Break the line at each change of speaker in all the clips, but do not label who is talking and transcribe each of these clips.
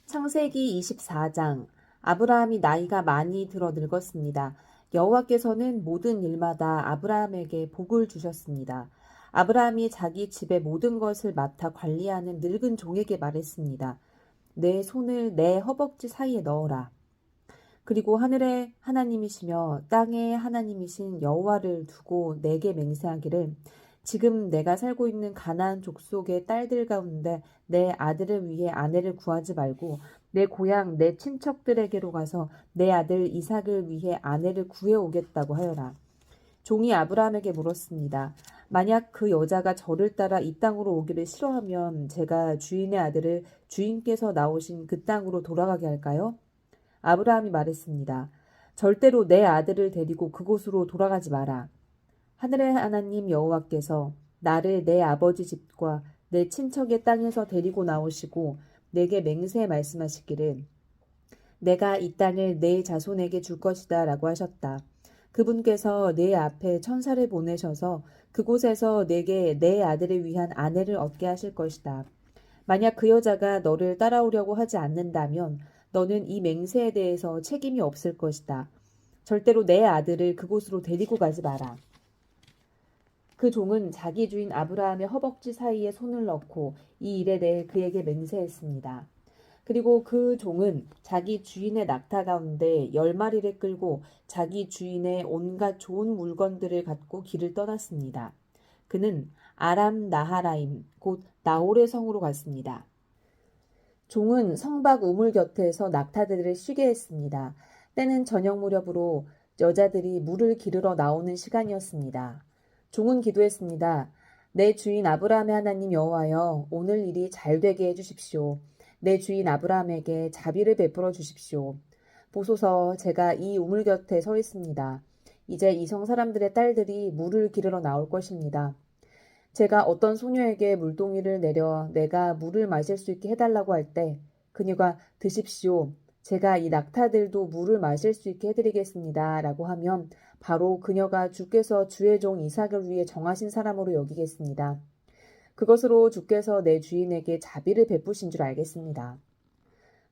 창세기 24장. 아브라함이 나이가 많이 들어 늙었습니다. 여호와께서는 모든 일마다 아브라함에게 복을 주셨습니다. 아브라함이 자기 집의 모든 것을 맡아 관리하는 늙은 종에게 말했습니다. 내 손을 내 허벅지 사이에 넣어라. 그리고 하늘의 하나님이시며 땅의 하나님이신 여호와를 두고 내게 맹세하기를 지금 내가 살고 있는 가나안 족속의 딸들 가운데 내 아들을 위해 아내를 구하지 말고 내 고향 내 친척들에게로 가서 내 아들 이삭을 위해 아내를 구해 오겠다고 하여라. 종이 아브라함에게 물었습니다. 만약 그 여자가 저를 따라 이 땅으로 오기를 싫어하면 제가 주인의 아들을 주인께서 나오신 그 땅으로 돌아가게 할까요? 아브라함이 말했습니다. 절대로 내 아들을 데리고 그곳으로 돌아가지 마라. 하늘의 하나님 여호와께서 나를 내 아버지 집과 내 친척의 땅에서 데리고 나오시고 내게 맹세해 말씀하시기를 내가 이 땅을 내 자손에게 줄 것이다 라고 하셨다. 그분께서 내 앞에 천사를 보내셔서 그곳에서 내게 내 아들을 위한 아내를 얻게 하실 것이다. 만약 그 여자가 너를 따라오려고 하지 않는다면 너는 이 맹세에 대해서 책임이 없을 것이다. 절대로 내 아들을 그곳으로 데리고 가지 마라. 그 종은 자기 주인 아브라함의 허벅지 사이에 손을 넣고 이 일에 대해 그에게 맹세했습니다. 그리고 그 종은 자기 주인의 낙타 가운데 10마리를 끌고 자기 주인의 온갖 좋은 물건들을 갖고 길을 떠났습니다. 그는 아람 나하라임 곧 나홀의 성으로 갔습니다. 종은 성박 우물 곁에서 낙타들을 쉬게 했습니다. 때는 저녁 무렵으로 여자들이 물을 기르러 나오는 시간이었습니다. 종은 기도했습니다. 내 주인 아브라함의 하나님 여호와여, 오늘 일이 잘 되게 해주십시오. 내 주인 아브라함에게 자비를 베풀어 주십시오. 보소서, 제가 이 우물 곁에 서 있습니다. 이제 이성 사람들의 딸들이 물을 기르러 나올 것입니다. 제가 어떤 소녀에게 물동이를 내려 내가 물을 마실 수 있게 해달라고 할 때 그녀가 드십시오. 제가 이 낙타들도 물을 마실 수 있게 해드리겠습니다. 라고 하면 바로 그녀가 주께서 주의 종 이삭을 위해 정하신 사람으로 여기겠습니다. 그것으로 주께서 내 주인에게 자비를 베푸신 줄 알겠습니다.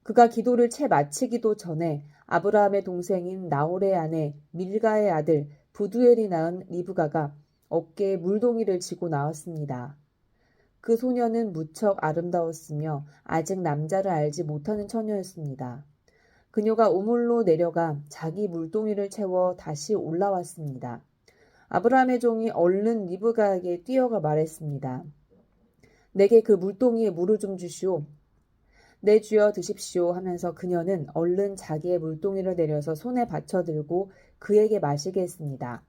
그가 기도를 채 마치기도 전에 아브라함의 동생인 나홀의 아내 밀가의 아들 부두엘이 낳은 리브가가 어깨에 물동이를 지고 나왔습니다. 그 소녀는 무척 아름다웠으며 아직 남자를 알지 못하는 처녀였습니다. 그녀가 우물로 내려가 자기 물동이를 채워 다시 올라왔습니다. 아브라함의 종이 얼른 리브가에게 뛰어가 말했습니다. 내게 그 물동이에 물을 좀 주시오. 내 주여 드십시오 하면서 그녀는 얼른 자기의 물동이를 내려서 손에 받쳐들고 그에게 마시게 했습니다.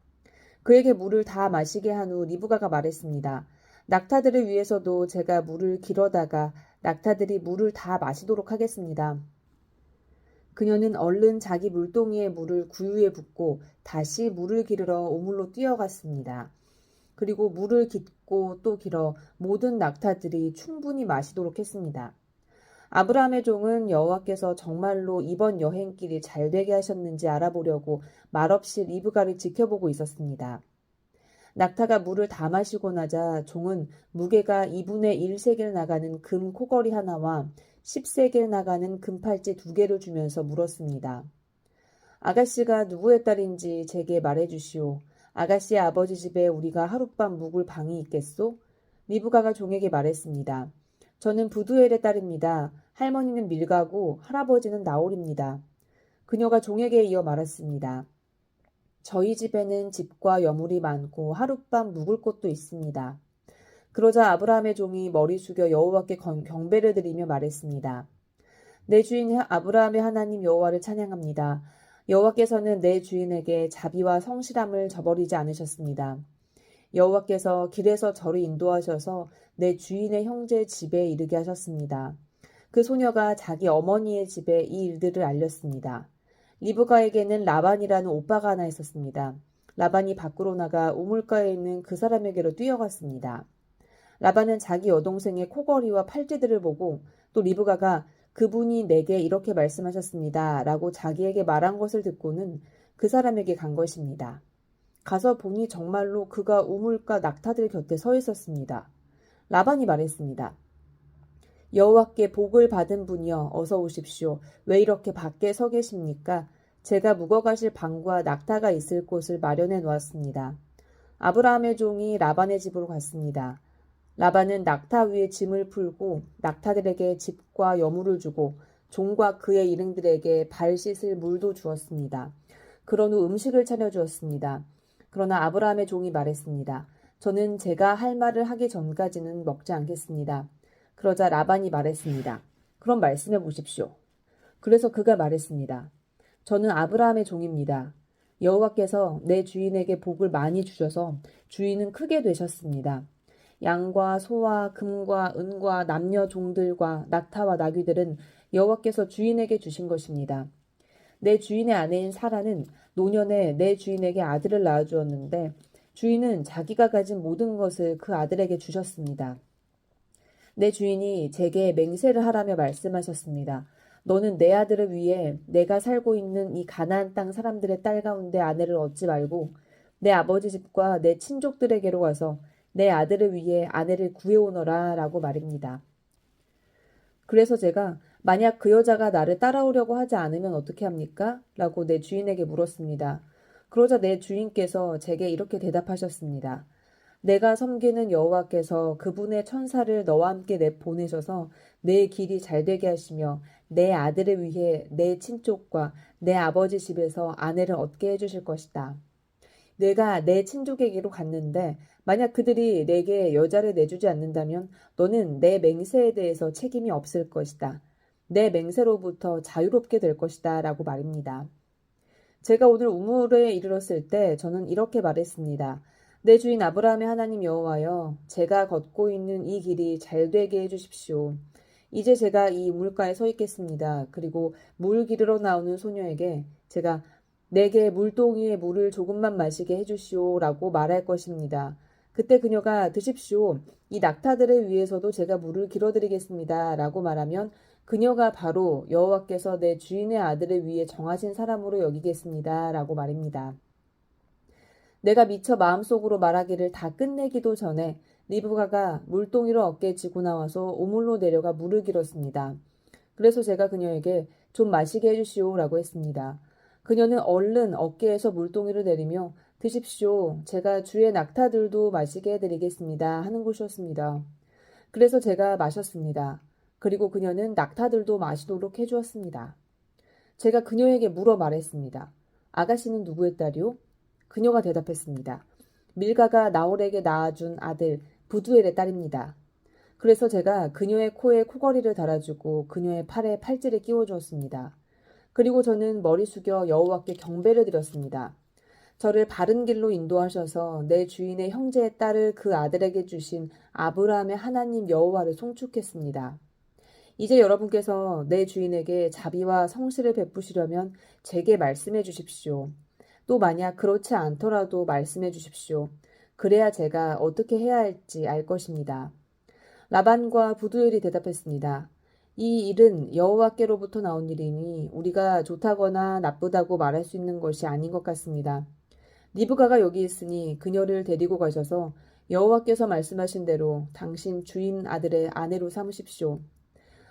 그에게 물을 다 마시게 한 후 리브가가 말했습니다. 낙타들을 위해서도 제가 물을 길어다가 낙타들이 물을 다 마시도록 하겠습니다. 그녀는 얼른 자기 물동이의 물을 구유에 붓고 다시 물을 기르러 우물로 뛰어갔습니다. 그리고 물을 깃고 또 길어 모든 낙타들이 충분히 마시도록 했습니다. 아브라함의 종은 여호와께서 정말로 이번 여행길이 잘 되게 하셨는지 알아보려고 말없이 리브가를 지켜보고 있었습니다. 낙타가 물을 다 마시고 나자 종은 무게가 2분의 1세겔 나가는 금 코걸이 하나와 10세겔 나가는 금팔찌 2개를 주면서 물었습니다. 아가씨가 누구의 딸인지 제게 말해주시오. 아가씨의 아버지 집에 우리가 하룻밤 묵을 방이 있겠소? 리브가가 종에게 말했습니다. 저는 부두엘의 딸입니다. 할머니는 밀가고 할아버지는 나홀입니다. 그녀가 종에게 이어 말했습니다. 저희 집에는 집과 여물이 많고 하룻밤 묵을 곳도 있습니다. 그러자 아브라함의 종이 머리 숙여 여호와께 경배를 드리며 말했습니다. 내 주인 아브라함의 하나님 여호와를 찬양합니다. 여호와께서는 내 주인에게 자비와 성실함을 저버리지 않으셨습니다. 여호와께서 길에서 저를 인도하셔서 내 주인의 형제 집에 이르게 하셨습니다. 그 소녀가 자기 어머니의 집에 이 일들을 알렸습니다. 리브가에게는 라반이라는 오빠가 하나 있었습니다. 라반이 밖으로 나가 우물가에 있는 그 사람에게로 뛰어갔습니다. 라반은 자기 여동생의 코걸이와 팔찌들을 보고 또 리브가가 그분이 내게 이렇게 말씀하셨습니다. 라고 자기에게 말한 것을 듣고는 그 사람에게 간 것입니다. 가서 보니 정말로 그가 우물가 낙타들 곁에 서 있었습니다. 라반이 말했습니다. 여호와께 복을 받은 분이여 어서 오십시오. 왜 이렇게 밖에 서 계십니까? 제가 묵어가실 방과 낙타가 있을 곳을 마련해 놓았습니다. 아브라함의 종이 라반의 집으로 갔습니다. 라반은 낙타 위에 짐을 풀고 낙타들에게 집과 여물을 주고 종과 그의 일행들에게 발 씻을 물도 주었습니다. 그런 후 음식을 차려주었습니다. 그러나 아브라함의 종이 말했습니다. 저는 제가 할 말을 하기 전까지는 먹지 않겠습니다. 그러자 라반이 말했습니다. 그럼 말씀해 보십시오. 그래서 그가 말했습니다. 저는 아브라함의 종입니다. 여호와께서 내 주인에게 복을 많이 주셔서 주인은 크게 되셨습니다. 양과 소와 금과 은과 남녀 종들과 낙타와 나귀들은 여호와께서 주인에게 주신 것입니다. 내 주인의 아내인 사라는 노년에 내 주인에게 아들을 낳아주었는데 주인은 자기가 가진 모든 것을 그 아들에게 주셨습니다. 내 주인이 제게 맹세를 하라며 말씀하셨습니다. 너는 내 아들을 위해 내가 살고 있는 이 가나안 땅 사람들의 딸 가운데 아내를 얻지 말고 내 아버지 집과 내 친족들에게로 가서 내 아들을 위해 아내를 구해오너라 라고 말입니다. 그래서 제가 만약 그 여자가 나를 따라오려고 하지 않으면 어떻게 합니까? 라고 내 주인에게 물었습니다. 그러자 내 주인께서 제게 이렇게 대답하셨습니다. 내가 섬기는 여호와께서 그분의 천사를 너와 함께 내보내셔서 내 길이 잘되게 하시며 내 아들을 위해 내 친족과 내 아버지 집에서 아내를 얻게 해주실 것이다. 내가 내 친족에게로 갔는데 만약 그들이 내게 여자를 내주지 않는다면 너는 내 맹세에 대해서 책임이 없을 것이다. 내 맹세로부터 자유롭게 될 것이다 라고 말입니다. 제가 오늘 우물에 이르렀을 때 저는 이렇게 말했습니다. 내 주인 아브라함의 하나님 여호와여, 제가 걷고 있는 이 길이 잘되게 해주십시오. 이제 제가 이 우물가에 서 있겠습니다. 그리고 물 기르러 나오는 소녀에게 제가 내게 물동이에 물을 조금만 마시게 해주시오 라고 말할 것입니다. 그때 그녀가 드십시오. 이 낙타들을 위해서도 제가 물을 길어드리겠습니다 라고 말하면 그녀가 바로 여호와께서 내 주인의 아들을 위해 정하신 사람으로 여기겠습니다 라고 말입니다. 내가 미처 마음속으로 말하기를 다 끝내기도 전에 리브가가 물동이를 어깨에 지고 나와서 우물로 내려가 물을 길었습니다. 그래서 제가 그녀에게 좀 마시게 해주시오 라고 했습니다. 그녀는 얼른 어깨에서 물동이를 내리며 드십시오. 제가 주의 낙타들도 마시게 해드리겠습니다 하는 것이었습니다. 그래서 제가 마셨습니다. 그리고 그녀는 낙타들도 마시도록 해주었습니다. 제가 그녀에게 물어 말했습니다. 아가씨는 누구의 딸이요? 그녀가 대답했습니다. 밀가가 나홀에게 낳아준 아들 부두엘의 딸입니다. 그래서 제가 그녀의 코에 코걸이를 달아주고 그녀의 팔에 팔찌를 끼워주었습니다. 그리고 저는 머리 숙여 여호와께 경배를 드렸습니다. 저를 바른 길로 인도하셔서 내 주인의 형제의 딸을 그 아들에게 주신 아브라함의 하나님 여호와를 송축했습니다. 이제 여러분께서 내 주인에게 자비와 성실을 베푸시려면 제게 말씀해 주십시오. 또 만약 그렇지 않더라도 말씀해 주십시오. 그래야 제가 어떻게 해야 할지 알 것입니다. 라반과 부두엘이 대답했습니다. 이 일은 여호와께로부터 나온 일이니 우리가 좋다거나 나쁘다고 말할 수 있는 것이 아닌 것 같습니다. 리브가가 여기 있으니 그녀를 데리고 가셔서 여호와께서 말씀하신 대로 당신 주인 아들의 아내로 삼으십시오.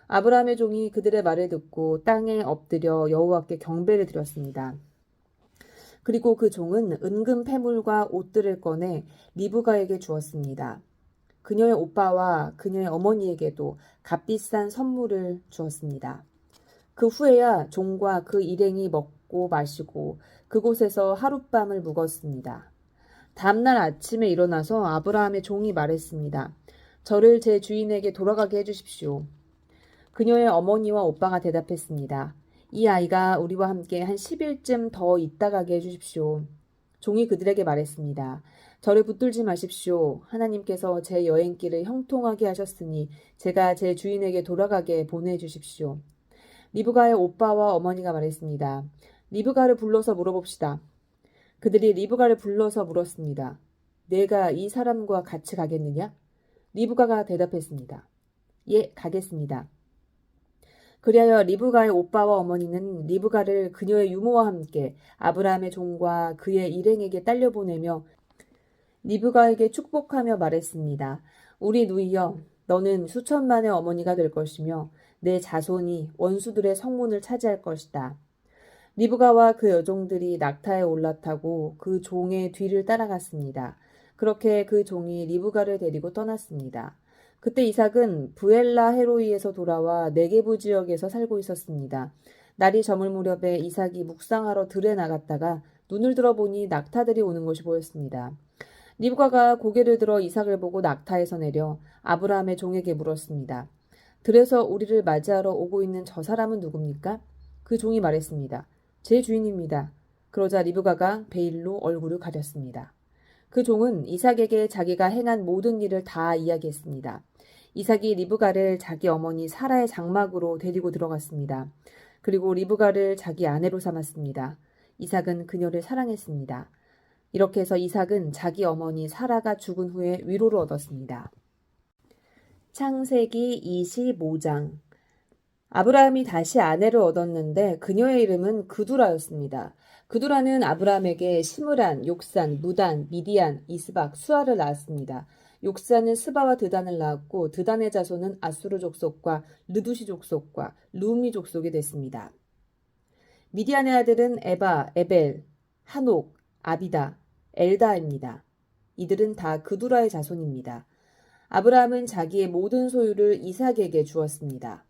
아브라함의 종이 그들의 말을 듣고 땅에 엎드려 여호와께 경배를 드렸습니다. 그리고 그 종은 은금 패물과 옷들을 꺼내 리브가에게 주었습니다. 그녀의 오빠와 그녀의 어머니에게도 값비싼 선물을 주었습니다. 그 후에야 종과 그 일행이 먹고 마시고 그곳에서 하룻밤을 묵었습니다. 다음날 아침에 일어나서 아브라함의 종이 말했습니다. 저를 제 주인에게 돌아가게 해주십시오. 그녀의 어머니와 오빠가 대답했습니다. 이 아이가 우리와 함께 한 10일쯤 더 있다 가게 해주십시오. 종이 그들에게 말했습니다. 저를 붙들지 마십시오. 하나님께서 제 여행길을 형통하게 하셨으니 제가 제 주인에게 돌아가게 보내주십시오. 리브가의 오빠와 어머니가 말했습니다. 리브가를 불러서 물어봅시다. 그들이 리브가를 불러서 물었습니다. 내가 이 사람과 같이 가겠느냐? 리브가가 대답했습니다. 예, 가겠습니다. 그리하여 리브가의 오빠와 어머니는 리브가를 그녀의 유모와 함께 아브라함의 종과 그의 일행에게 딸려보내며 리브가에게 축복하며 말했습니다. 우리 누이여, 너는 수천만의 어머니가 될 것이며 내 자손이 원수들의 성문을 차지할 것이다. 리브가와 그 여종들이 낙타에 올라타고 그 종의 뒤를 따라갔습니다. 그렇게 그 종이 리브가를 데리고 떠났습니다. 그때 이삭은 부엘라 헤로이에서 돌아와 네게부 지역에서 살고 있었습니다. 날이 저물 무렵에 이삭이 묵상하러 들에 나갔다가 눈을 들어보니 낙타들이 오는 것이 보였습니다. 리브가가 고개를 들어 이삭을 보고 낙타에서 내려 아브라함의 종에게 물었습니다. 들에서 우리를 맞이하러 오고 있는 저 사람은 누굽니까? 그 종이 말했습니다. 제 주인입니다. 그러자 리브가가 베일로 얼굴을 가렸습니다. 그 종은 이삭에게 자기가 행한 모든 일을 다 이야기했습니다. 이삭이 리브가를 자기 어머니 사라의 장막으로 데리고 들어갔습니다. 그리고 리브가를 자기 아내로 삼았습니다. 이삭은 그녀를 사랑했습니다. 이렇게 해서 이삭은 자기 어머니 사라가 죽은 후에 위로를 얻었습니다. 창세기 25장. 아브라함이 다시 아내를 얻었는데 그녀의 이름은 그두라였습니다. 그두라는 아브라함에게 시므란, 욕산, 무단, 미디안, 이스박, 수아를 낳았습니다. 욕산은 스바와 드단을 낳았고 드단의 자손은 아수르 족속과 르두시 족속과 루미 족속이 됐습니다. 미디안의 아들은 에바, 에벨, 한옥, 아비다, 엘다입니다. 이들은 다 그두라의 자손입니다. 아브라함은 자기의 모든 소유를 이삭에게 주었습니다.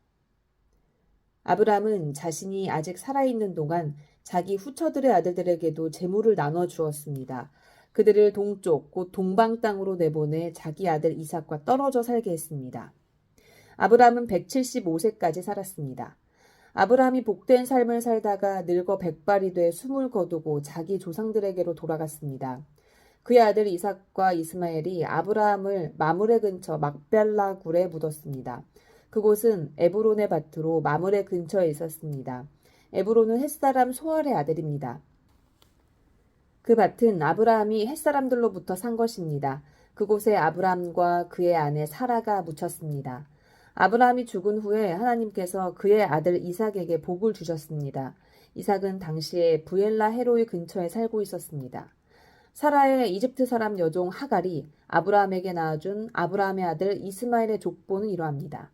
아브라함은 자신이 아직 살아있는 동안 자기 후처들의 아들들에게도 재물을 나눠 주었습니다. 그들을 동쪽 곧 동방 땅으로 내보내 자기 아들 이삭과 떨어져 살게 했습니다. 아브라함은 175세까지 살았습니다. 아브라함이 복된 삶을 살다가 늙어 백발이 돼 숨을 거두고 자기 조상들에게로 돌아갔습니다. 그의 아들 이삭과 이스마엘이 아브라함을 마므레 근처 막벨라 굴에 묻었습니다. 그곳은 에브론의 밭으로 마므레 근처에 있었습니다. 에브론은 햇사람 소알의 아들입니다. 그 밭은 아브라함이 햇사람들로부터 산 것입니다. 그곳에 아브라함과 그의 아내 사라가 묻혔습니다. 아브라함이 죽은 후에 하나님께서 그의 아들 이삭에게 복을 주셨습니다. 이삭은 당시에 부엘라 헤로이 근처에 살고 있었습니다. 사라의 이집트 사람 여종 하갈이 아브라함에게 낳아준 아브라함의 아들 이스마엘의 족보는 이러합니다.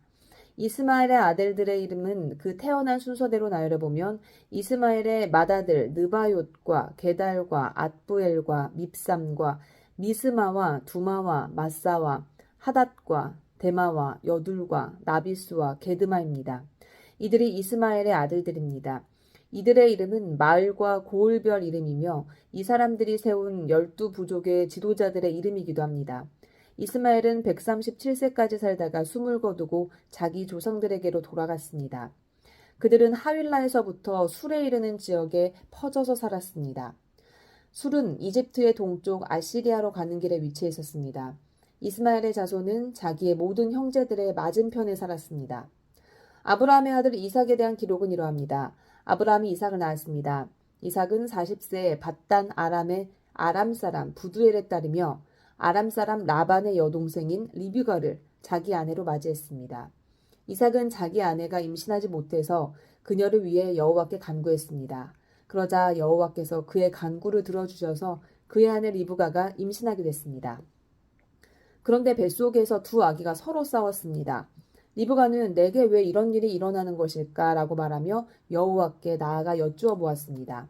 이스마엘의 아들들의 이름은 그 태어난 순서대로 나열해보면 이스마엘의 맏아들 느바욤과 게달과 앗부엘과 밉삼과 미스마와 두마와 마사와 하닷과 데마와 여둘과 나비스와 게드마입니다. 이들이 이스마엘의 아들들입니다. 이들의 이름은 마을과 고을별 이름이며 이 사람들이 세운 12부족의 지도자들의 이름이기도 합니다. 이스마엘은 137세까지 살다가 숨을 거두고 자기 조상들에게로 돌아갔습니다. 그들은 하윌라에서부터 술에 이르는 지역에 퍼져서 살았습니다. 술은 이집트의 동쪽 아시리아로 가는 길에 위치해 있었습니다. 이스마엘의 자손은 자기의 모든 형제들의 맞은편에 살았습니다. 아브라함의 아들 이삭에 대한 기록은 이러합니다. 아브라함이 이삭을 낳았습니다. 이삭은 40세에 밧단 아람의 아람 사람 부두엘의 딸이며 아람 사람 라반의 여동생인 리브가를 자기 아내로 맞이했습니다. 이삭은 자기 아내가 임신하지 못해서 그녀를 위해 여호와께 간구했습니다. 그러자 여호와께서 그의 간구를 들어주셔서 그의 아내 리브가가 임신하게 됐습니다. 그런데 뱃속에서 두 아기가 서로 싸웠습니다. 리브가는 내게 왜 이런 일이 일어나는 것일까라고 말하며 여호와께 나아가 여쭈어 보았습니다.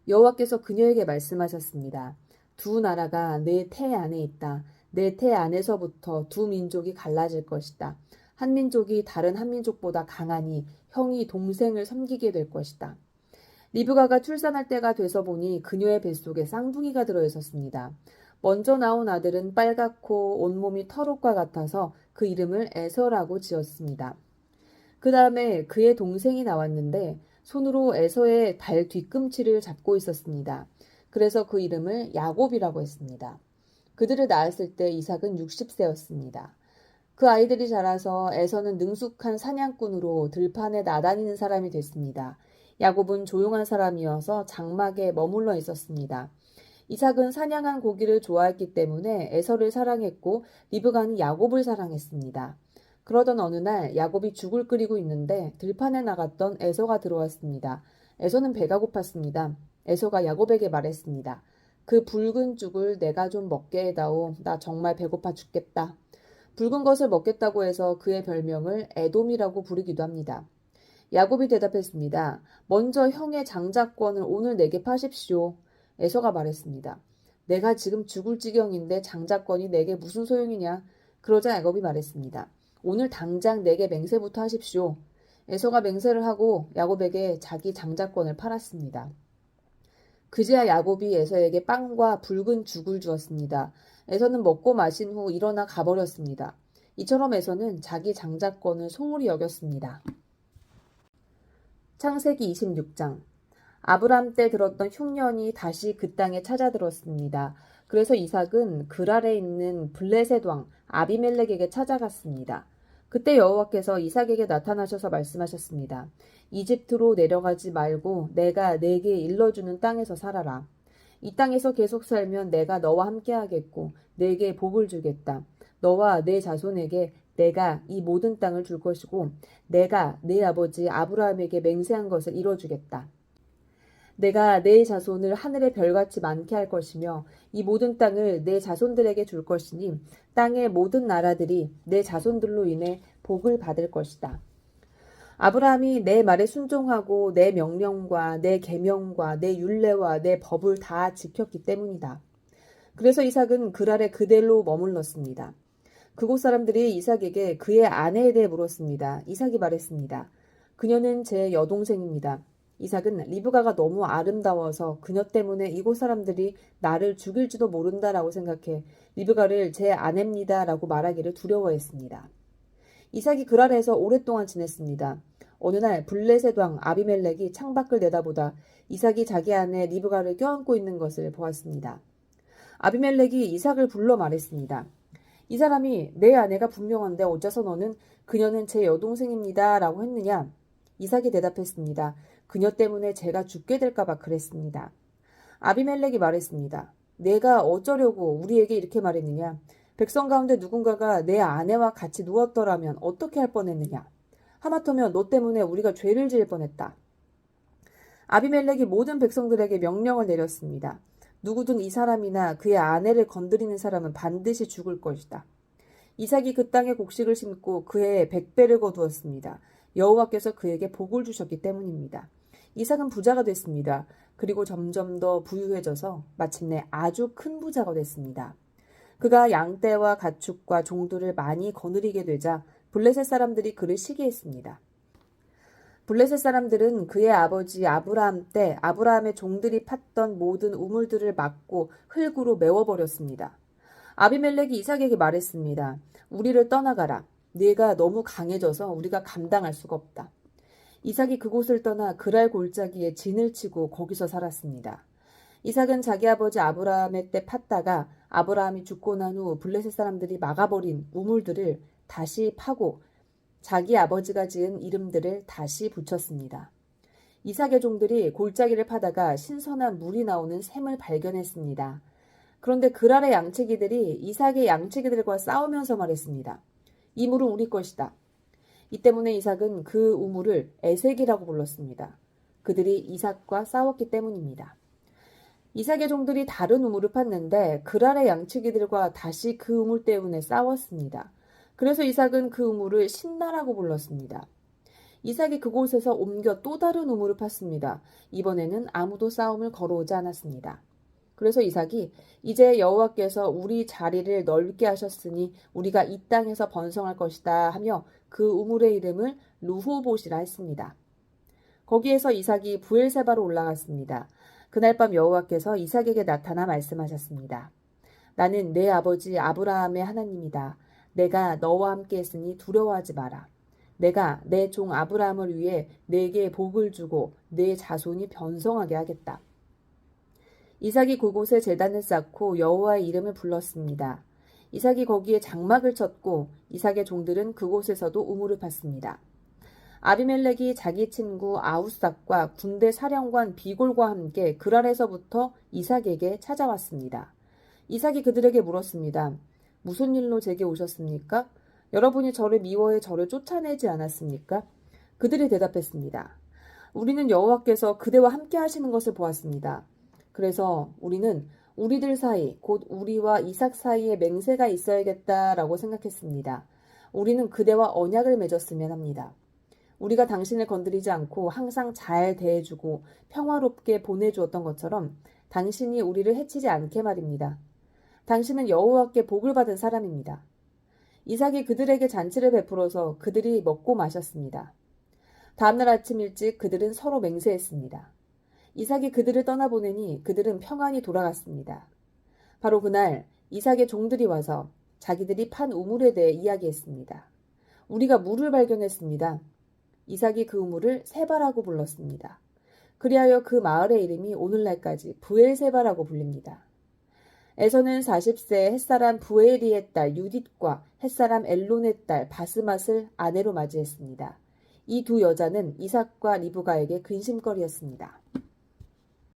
여호와께서 그녀에게 말씀하셨습니다. 두 나라가 내 태 안에 있다. 내 태 안에서부터 두 민족이 갈라질 것이다. 한 민족이 다른 한 민족보다 강하니 형이 동생을 섬기게 될 것이다. 리브가가 출산할 때가 돼서 보니 그녀의 뱃속에 쌍둥이가 들어 있었습니다. 먼저 나온 아들은 빨갛고 온몸이 털옷과 같아서 그 이름을 에서라고 지었습니다. 그 다음에 그의 동생이 나왔는데 손으로 에서의 발 뒤꿈치를 잡고 있었습니다. 그래서 그 이름을 야곱이라고 했습니다. 그들을 낳았을 때 이삭은 60세였습니다. 그 아이들이 자라서 에서는 능숙한 사냥꾼으로 들판에 나다니는 사람이 됐습니다. 야곱은 조용한 사람이어서 장막에 머물러 있었습니다. 이삭은 사냥한 고기를 좋아했기 때문에 에서를 사랑했고 리브가는 야곱을 사랑했습니다. 그러던 어느 날 야곱이 죽을 끓이고 있는데 들판에 나갔던 에서가 들어왔습니다. 에서는 배가 고팠습니다. 에서가 야곱에게 말했습니다. 그 붉은 죽을 내가 좀 먹게 해다오. 나 정말 배고파 죽겠다. 붉은 것을 먹겠다고 해서 그의 별명을 에돔이라고 부르기도 합니다. 야곱이 대답했습니다. 먼저 형의 장자권을 오늘 내게 파십시오. 에서가 말했습니다. 내가 지금 죽을 지경인데 장자권이 내게 무슨 소용이냐? 그러자 야곱이 말했습니다. 오늘 당장 내게 맹세부터 하십시오. 에서가 맹세를 하고 야곱에게 자기 장자권을 팔았습니다. 그제야 야곱이 에서에게 빵과 붉은 죽을 주었습니다. 에서는 먹고 마신 후 일어나 가버렸습니다. 이처럼 에서는 자기 장자권을 소홀히 여겼습니다. 창세기 26장. 아브람 때 들었던 흉년이 다시 그 땅에 찾아들었습니다. 그래서 이삭은 그랄에 있는 블레셋 왕 아비멜렉에게 찾아갔습니다. 그때 여호와께서 이삭에게 나타나셔서 말씀하셨습니다. 이집트로 내려가지 말고 내가 내게 일러주는 땅에서 살아라. 이 땅에서 계속 살면 내가 너와 함께하겠고 내게 복을 주겠다. 너와 내 자손에게 내가 이 모든 땅을 줄 것이고 내가 내 아버지 아브라함에게 맹세한 것을 이뤄주겠다. 내가 내 자손을 하늘의 별같이 많게 할 것이며 이 모든 땅을 내 자손들에게 줄 것이니 땅의 모든 나라들이 내 자손들로 인해 복을 받을 것이다. 아브라함이 내 말에 순종하고 내 명령과 내 계명과 내 율례와 내 법을 다 지켰기 때문이다. 그래서 이삭은 그랄에 그대로 머물렀습니다. 그곳 사람들이 이삭에게 그의 아내에 대해 물었습니다. 이삭이 말했습니다. 그녀는 제 여동생입니다. 이삭은 리브가가 너무 아름다워서 그녀 때문에 이곳 사람들이 나를 죽일지도 모른다라고 생각해 리브가를 제 아내입니다라고 말하기를 두려워했습니다. 이삭이 그랄에서 오랫동안 지냈습니다. 어느 날 블레셋 왕 아비멜렉이 창밖을 내다보다 이삭이 자기 아내 리브가를 껴안고 있는 것을 보았습니다. 아비멜렉이 이삭을 불러 말했습니다. 이 사람이 내 아내가 분명한데 어째서 너는 그녀는 제 여동생입니다 라고 했느냐? 이삭이 대답했습니다. 그녀 때문에 제가 죽게 될까봐 그랬습니다. 아비멜렉이 말했습니다. 내가 어쩌려고 우리에게 이렇게 말했느냐? 백성 가운데 누군가가 내 아내와 같이 누웠더라면 어떻게 할 뻔했느냐? 하마터면 너 때문에 우리가 죄를 지을 뻔했다. 아비멜렉이 모든 백성들에게 명령을 내렸습니다. 누구든 이 사람이나 그의 아내를 건드리는 사람은 반드시 죽을 것이다. 이삭이 그 땅에 곡식을 심고 그의 100배를 거두었습니다. 여호와께서 그에게 복을 주셨기 때문입니다. 이삭은 부자가 됐습니다. 그리고 점점 더 부유해져서 마침내 아주 큰 부자가 됐습니다. 그가 양떼와 가축과 종들을 많이 거느리게 되자 블레셋 사람들이 그를 시기했습니다. 블레셋 사람들은 그의 아버지 아브라함 때 아브라함의 종들이 팠던 모든 우물들을 막고 흙으로 메워버렸습니다. 아비멜렉이 이삭에게 말했습니다. 우리를 떠나가라. 네가 너무 강해져서 우리가 감당할 수가 없다. 이삭이 그곳을 떠나 그랄 골짜기에 진을 치고 거기서 살았습니다. 이삭은 자기 아버지 아브라함의 때 팠다가 아브라함이 죽고 난 후 블레셋 사람들이 막아버린 우물들을 다시 파고 자기 아버지가 지은 이름들을 다시 붙였습니다. 이삭의 종들이 골짜기를 파다가 신선한 물이 나오는 샘을 발견했습니다. 그런데 그랄의 양치기들이 이삭의 양치기들과 싸우면서 말했습니다. 이 물은 우리 것이다. 이 때문에 이삭은 그 우물을 에색이라고 불렀습니다. 그들이 이삭과 싸웠기 때문입니다. 이삭의 종들이 다른 우물을 팠는데 그랄의 양치기들과 다시 그 우물 때문에 싸웠습니다. 그래서 이삭은 그 우물을 신나라고 불렀습니다. 이삭이 그곳에서 옮겨 또 다른 우물을 팠습니다. 이번에는 아무도 싸움을 걸어오지 않았습니다. 그래서 이삭이 이제 여호와께서 우리 자리를 넓게 하셨으니 우리가 이 땅에서 번성할 것이다 하며 그 우물의 이름을 르호봇이라 했습니다. 거기에서 이삭이 브엘세바로 올라갔습니다. 그날 밤 여호와께서 이삭에게 나타나 말씀하셨습니다. 나는 내 아버지 아브라함의 하나님이다. 내가 너와 함께 했으니 두려워하지 마라. 내가 내 종 아브라함을 위해 내게 복을 주고 내 자손이 번성하게 하겠다. 이삭이 그곳에 제단을 쌓고 여호와의 이름을 불렀습니다. 이삭이 거기에 장막을 쳤고 이삭의 종들은 그곳에서도 우물을 팠습니다. 아비멜렉이 자기 친구 아우삭과 군대 사령관 비골과 함께 그랄에서부터 이삭에게 찾아왔습니다. 이삭이 그들에게 물었습니다. 무슨 일로 제게 오셨습니까? 여러분이 저를 미워해 저를 쫓아내지 않았습니까? 그들이 대답했습니다. 우리는 여호와께서 그대와 함께 하시는 것을 보았습니다. 그래서 우리는 우리들 사이, 곧 우리와 이삭 사이에 맹세가 있어야겠다라고 생각했습니다. 우리는 그대와 언약을 맺었으면 합니다. 우리가 당신을 건드리지 않고 항상 잘 대해주고 평화롭게 보내주었던 것처럼 당신이 우리를 해치지 않게 말입니다. 당신은 여호와께 복을 받은 사람입니다. 이삭이 그들에게 잔치를 베풀어서 그들이 먹고 마셨습니다. 다음날 아침 일찍 그들은 서로 맹세했습니다. 이삭이 그들을 떠나보내니 그들은 평안히 돌아갔습니다. 바로 그날 이삭의 종들이 와서 자기들이 판 우물에 대해 이야기했습니다. 우리가 물을 발견했습니다. 이삭이 그 우물을 세바라고 불렀습니다. 그리하여 그 마을의 이름이 오늘날까지 부엘세바라고 불립니다. 에서는 40세 햇사람 부에리의 딸 유딧과 햇사람 엘론의 딸 바스맛을 아내로 맞이했습니다. 이 두 여자는 이삭과 리브가에게 근심거리였습니다.